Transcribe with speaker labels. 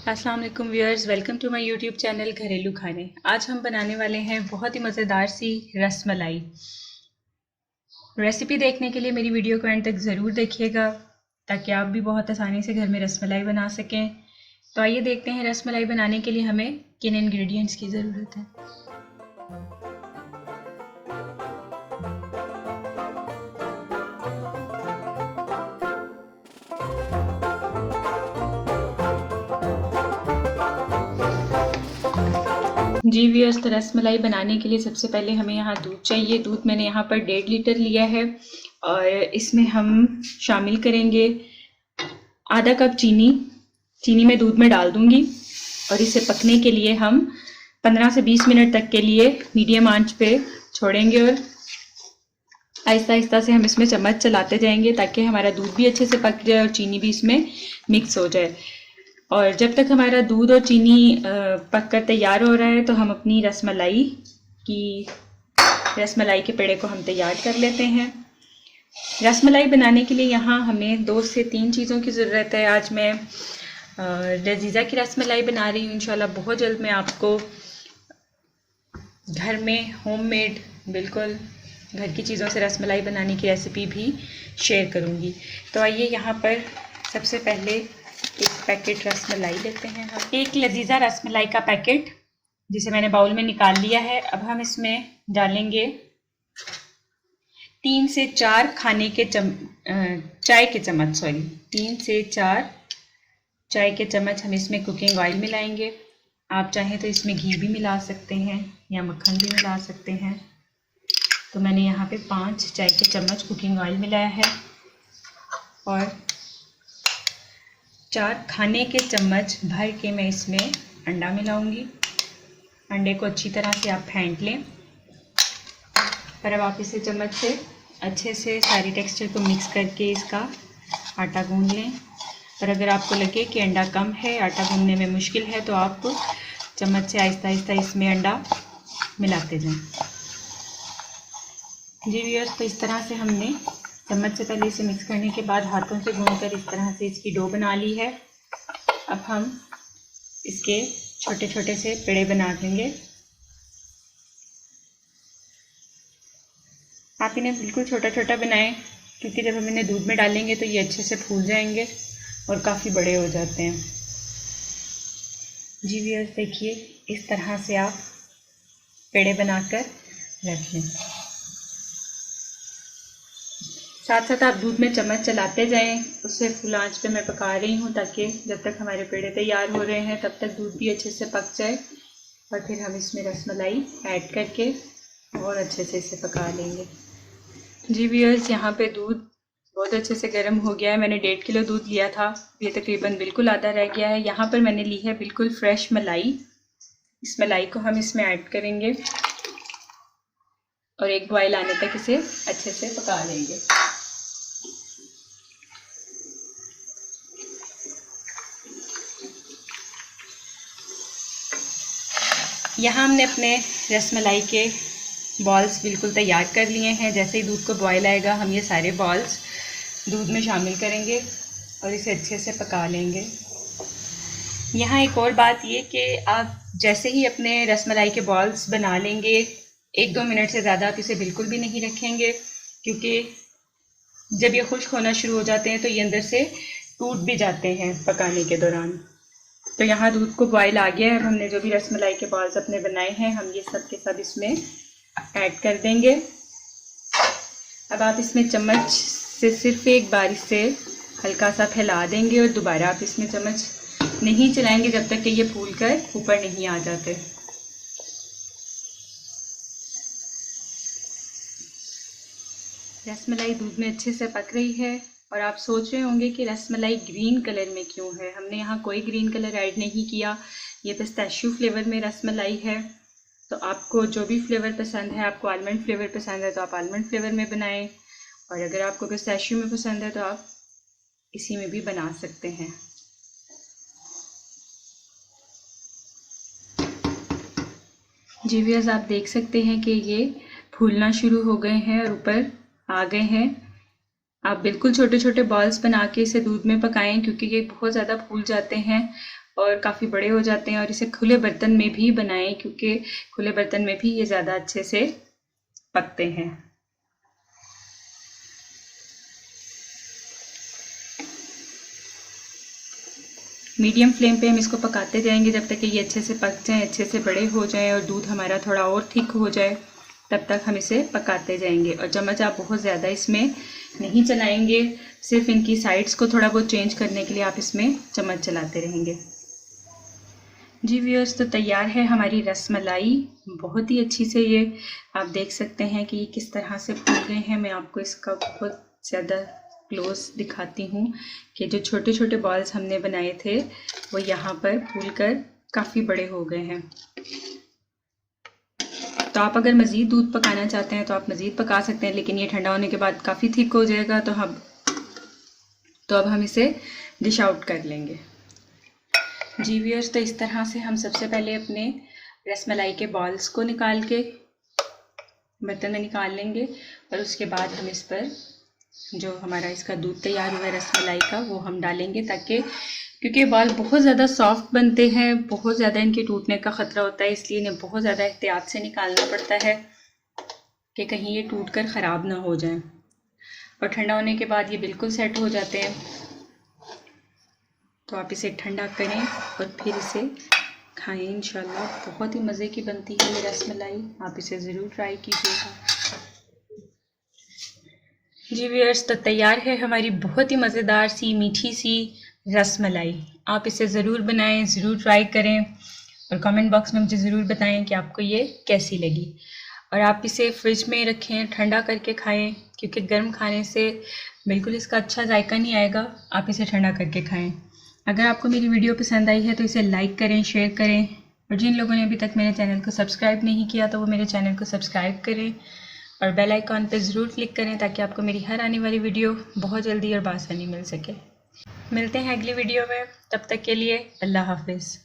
Speaker 1: अस्सलाम वालेकुम viewers, welcome to my YouTube channel घरेलू खाने। आज हम बनाने वाले हैं बहुत ही मज़ेदार सी रसमलाई। रेसिपी देखने के लिए मेरी वीडियो को एंड तक ज़रूर देखिएगा ताकि आप भी बहुत आसानी से घर में रसमलाई बना सकें। तो आइए देखते हैं रसमलाई बनाने के लिए हमें किन इंग्रेडिएंट्स की ज़रूरत है। जी व्यूअर्स, तो रसमलाई बनाने के लिए सबसे पहले हमें यहाँ दूध चाहिए। दूध मैंने यहाँ पर 1.5 लीटर लिया है और इसमें हम शामिल करेंगे आधा कप चीनी। चीनी मैं दूध में डाल दूँगी और इसे पकने के लिए हम 15 से 20 मिनट तक के लिए मीडियम आंच पे छोड़ेंगे और आहिस्ता आहिस्ता से हम इसमें चम्मच चलाते जाएंगे ताकि हमारा दूध भी अच्छे से पक जाए और चीनी भी इसमें मिक्स हो जाए। और जब तक हमारा दूध और चीनी पक कर तैयार हो रहा है तो हम अपनी रसमलाई के पेड़े को हम तैयार कर लेते हैं। रसमलाई बनाने के लिए यहाँ हमें 2 से 3 चीज़ों की ज़रूरत है। आज मैं लजीज़ा की रसमलाई बना रही हूँ। इंशाल्लाह बहुत जल्द मैं आपको घर में होममेड बिल्कुल घर की चीज़ों से रसमलाई बनाने की रेसिपी भी शेयर करूँगी। तो आइए यहाँ पर सबसे पहले एक पैकेट रसमलाई लेते हैं हम। एक लजीज़ा रसमलाई का पैकेट जिसे मैंने बाउल में निकाल लिया है। अब हम इसमें डालेंगे 3 से 4 चाय के चम्मच 3 से 4 चाय के चम्मच हम इसमें कुकिंग ऑयल मिलाएंगे। आप चाहें तो इसमें घी भी मिला सकते हैं या मक्खन भी मिला सकते हैं। तो मैंने यहाँ पे 5 चाय के चम्मच कुकिंग ऑयल मिलाया है और 4 खाने के चम्मच भर के मैं इसमें अंडा मिलाऊंगी। अंडे को अच्छी तरह से आप फेंट लें और अब आप इसे चम्मच से अच्छे से सारी टेक्सचर को मिक्स करके इसका आटा गूंद लें। और अगर आपको लगे कि अंडा कम है, आटा गूंदने में मुश्किल है, तो आप चम्मच से आहिस्ता आहिस्ता इसमें अंडा मिलाते जाएं। जी व्यूअर्स, तो इस तरह से हमने चम्मच से पहले इसे मिक्स करने के बाद हाथों से गूंथकर इस तरह से इसकी डो बना ली है। अब हम इसके छोटे छोटे से पेड़े बना देंगे। आप इन्हें बिल्कुल छोटा छोटा बनाएं क्योंकि जब हम इन्हें दूध में डालेंगे तो ये अच्छे से फूल जाएंगे और काफ़ी बड़े हो जाते हैं। जी व्यूअर्स, देखिए इस तरह से आप पेड़े बनाकर रख लें। साथ साथ आप दूध में चम्मच चलाते जाएं। उससे फुल आंच पे मैं पका रही हूँ ताकि जब तक हमारे पेड़े तैयार हो रहे हैं तब तक दूध भी अच्छे से पक जाए और फिर हम इसमें रसमलाई ऐड करके और अच्छे से इसे पका लेंगे। जी व्यूअर्स, यहाँ पे दूध बहुत अच्छे से गर्म हो गया है। मैंने 1.5 किलो दूध लिया था, ये तकरीबन बिल्कुल आधा रह गया है। यहाँ पर मैंने ली है बिल्कुल फ्रेश मलाई। इस मलाई को हम इसमें ऐड करेंगे और एक बॉयल आने तक इसे अच्छे से पका लेंगे। यहाँ हमने अपने रसमलाई के बॉल्स बिल्कुल तैयार कर लिए हैं। जैसे ही दूध को बॉयल आएगा हम ये सारे बॉल्स दूध में शामिल करेंगे और इसे अच्छे से पका लेंगे। यहाँ एक और बात ये कि आप जैसे ही अपने रसमलाई के बॉल्स बना लेंगे 1-2 मिनट से ज़्यादा आप इसे बिल्कुल भी नहीं रखेंगे क्योंकि जब ये खुश्क होना शुरू हो जाते हैं तो ये अंदर से टूट भी जाते हैं पकाने के दौरान। तो यहाँ दूध को बॉयल आ गया है। हमने जो भी रसमलाई के बॉल्स अपने बनाए हैं हम ये सब के सब इसमें ऐड कर देंगे। अब आप इसमें चम्मच से सिर्फ एक बार इसे हल्का सा फैला देंगे और दोबारा आप इसमें चम्मच नहीं चलाएंगे जब तक कि ये फूल कर ऊपर नहीं आ जाते। रसमलाई दूध में अच्छे से पक रही है और आप सोच रहे होंगे कि रसमलाई ग्रीन कलर में क्यों है। हमने यहाँ कोई ग्रीन कलर ऐड नहीं किया। ये पिस्ताशियो फ्लेवर में रसमलाई है। तो आपको जो भी फ्लेवर पसंद है, आपको आलमंड फ्लेवर पसंद है तो आप आलमंड फ्लेवर में बनाएं और अगर आपको पिस्ताशियो में पसंद है तो आप इसी में भी बना सकते हैं। जी व्यूअर्स, आप देख सकते हैं कि ये फूलना शुरू हो गए हैं और ऊपर आ गए हैं। आप बिल्कुल छोटे छोटे बॉल्स बना के इसे दूध में पकाएं क्योंकि ये बहुत ज़्यादा फूल जाते हैं और काफ़ी बड़े हो जाते हैं। और इसे खुले बर्तन में भी बनाएं क्योंकि खुले बर्तन में भी ये ज़्यादा अच्छे से पकते हैं। मीडियम फ्लेम पे हम इसको पकाते जाएंगे जब तक कि ये अच्छे से पक जाएं, अच्छे से बड़े हो जाएं और दूध हमारा थोड़ा और थिक हो जाए, तब तक हम इसे पकाते जाएंगे। और चम्मच आप बहुत ज़्यादा इसमें नहीं चलाएंगे, सिर्फ इनकी साइड्स को थोड़ा बहुत चेंज करने के लिए आप इसमें चम्मच चलाते रहेंगे। जी व्यूअर्स, तो तैयार है हमारी रसमलाई। बहुत ही अच्छी से ये आप देख सकते हैं कि ये किस तरह से फूल गए हैं। मैं आपको इसका बहुत ज़्यादा क्लोज दिखाती हूँ कि जो छोटे छोटे बॉल्स हमने बनाए थे वो यहाँ पर फूलकर काफ़ी बड़े हो गए हैं। तो आप अगर मज़ीद दूध पकाना चाहते हैं तो आप मज़ीद पका सकते हैं, लेकिन ये ठंडा होने के बाद काफ़ी थिक हो जाएगा। तो अब हम इसे डिश आउट कर लेंगे। जी व्यूअर्स, तो इस तरह से हम सबसे पहले अपने रसमलाई के बॉल्स को निकाल के बर्तन में निकाल लेंगे और उसके बाद हम इस पर जो हमारा इसका दूध तैयार हुआ है रसमलाई का वो हम डालेंगे, ताकि क्योंकि बॉल बहुत ज़्यादा सॉफ्ट बनते हैं, बहुत ज़्यादा इनके टूटने का ख़तरा होता है, इसलिए इन्हें बहुत ज़्यादा एहतियात से निकालना पड़ता है कि कहीं ये टूट कर ख़राब ना हो जाए। और ठंडा होने के बाद ये बिल्कुल सेट हो जाते हैं। तो आप इसे ठंडा करें और फिर इसे खाएं। इंशाल्लाह बहुत ही मज़े की बनती है ये रसमलाई, आप इसे ज़रूर ट्राई कीजिएगा। जी व्यूअर्स, तो तैयार है हमारी बहुत ही मज़ेदार सी मीठी सी रसमलाई। आप इसे ज़रूर बनाएं, ज़रूर ट्राई करें और कमेंट बॉक्स में मुझे ज़रूर बताएं कि आपको ये कैसी लगी। और आप इसे फ्रिज में रखें, ठंडा करके खाएं, क्योंकि गर्म खाने से बिल्कुल इसका अच्छा जायका नहीं आएगा। आप इसे ठंडा करके खाएं। अगर आपको मेरी वीडियो पसंद आई है तो इसे लाइक करें, शेयर करें, और जिन लोगों ने अभी तक मेरे चैनल को सब्सक्राइब नहीं किया तो वो मेरे चैनल को सब्सक्राइब करें और बेल आइकॉन पर ज़रूर क्लिक करें, ताकि आपको मेरी हर आने वाली वीडियो बहुत जल्दी और बआसानी मिल सके। मिलते हैं अगली वीडियो में, तब तक के लिए अल्लाह हाफिज़।